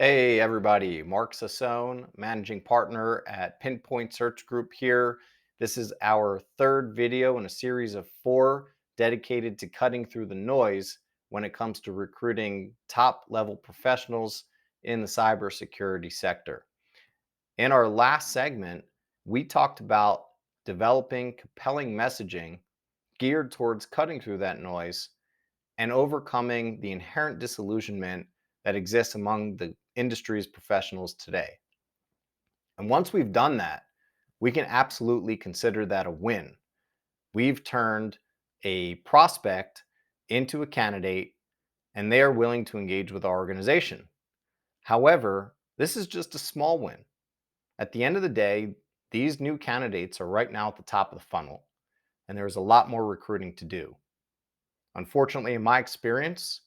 Hey everybody, Mark Sassone, managing partner at Pinpoint Search Group here. This is our third video in a series of four dedicated to cutting through the noise when it comes to recruiting top level professionals in the cybersecurity sector. In our last segment, we talked about developing compelling messaging geared towards cutting through that noise and overcoming the inherent disillusionment that exists among the industry's professionals today. And once we've done that, we can absolutely consider that a win. We've turned a prospect into a candidate and they are willing to engage with our organization. However, this is just a small win. At the end of the day, these new candidates are right now at the top of the funnel, and there's a lot more recruiting to do. Unfortunately, in my experience,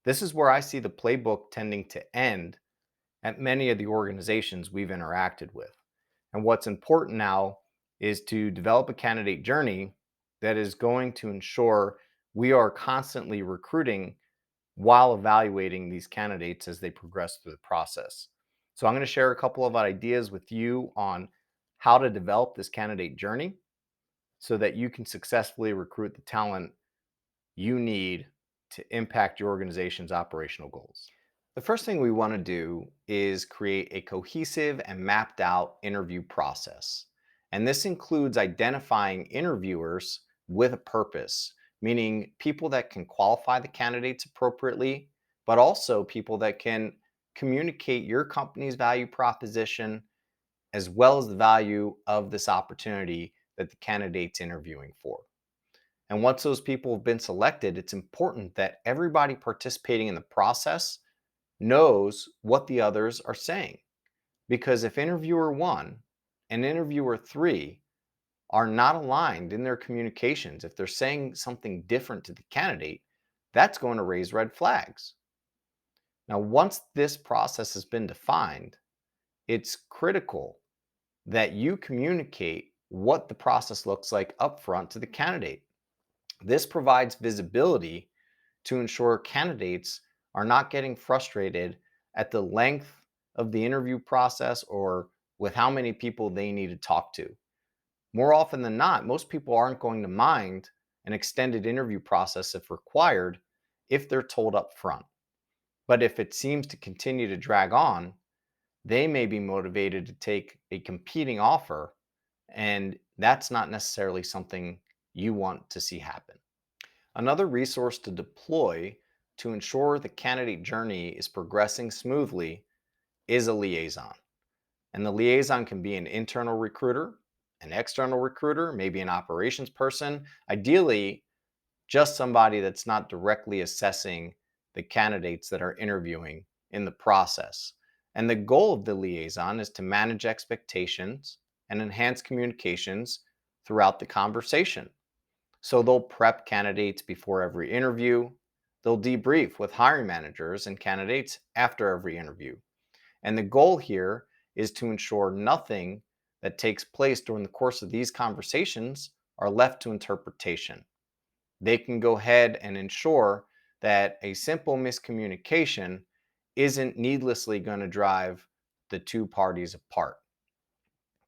this is where I see the playbook tending to end at many of the organizations we've interacted with. And what's important now is to develop a candidate journey that is going to ensure we are constantly recruiting while evaluating these candidates as they progress through the process. So I'm going to share a couple of ideas with you on how to develop this candidate journey so that you can successfully recruit the talent you need to impact your organization's operational goals. The first thing we want to do is create a cohesive and mapped out interview process. And this includes identifying interviewers with a purpose, meaning people that can qualify the candidates appropriately, but also people that can communicate your company's value proposition as well as the value of this opportunity that the candidate's interviewing for. And once those people have been selected, it's important that everybody participating in the process knows what the others are saying. Because if interviewer one and interviewer three are not aligned in their communications, if they're saying something different to the candidate, that's going to raise red flags. Now, once this process has been defined, it's critical that you communicate what the process looks like upfront to the candidate. This provides visibility to ensure candidates are not getting frustrated at the length of the interview process or with how many people they need to talk to. More often than not, most people aren't going to mind an extended interview process if required if they're told up front. But if it seems to continue to drag on, they may be motivated to take a competing offer, and that's not necessarily something you want to see happen. Another resource to deploy to ensure the candidate journey is progressing smoothly is a liaison. And the liaison can be an internal recruiter, an external recruiter, maybe an operations person, ideally, just somebody that's not directly assessing the candidates that are interviewing in the process. And the goal of the liaison is to manage expectations and enhance communications throughout the conversation. So they'll prep candidates before every interview. They'll debrief with hiring managers and candidates after every interview. And the goal here is to ensure nothing that takes place during the course of these conversations are left to interpretation. They can go ahead and ensure that a simple miscommunication isn't needlessly going to drive the two parties apart.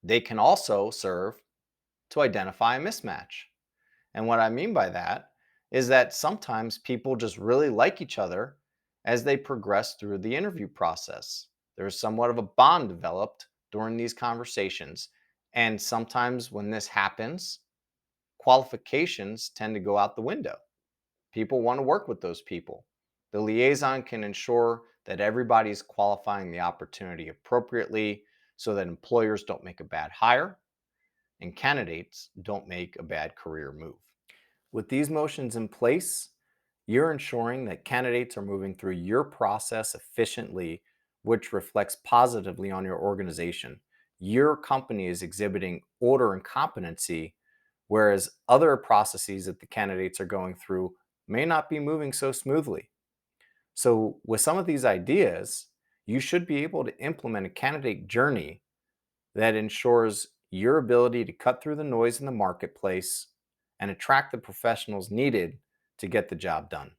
They can also serve to identify a mismatch. And what I mean by that is that sometimes people just really like each other as they progress through the interview process. There's somewhat of a bond developed during these conversations. And sometimes when this happens, qualifications tend to go out the window. People want to work with those people. The liaison can ensure that everybody's qualifying the opportunity appropriately so that employers don't make a bad hire and candidates don't make a bad career move. With these motions in place, you're ensuring that candidates are moving through your process efficiently, which reflects positively on your organization. Your company is exhibiting order and competency, whereas other processes that the candidates are going through may not be moving so smoothly. So, with some of these ideas, you should be able to implement a candidate journey that ensures your ability to cut through the noise in the marketplace and attract the professionals needed to get the job done.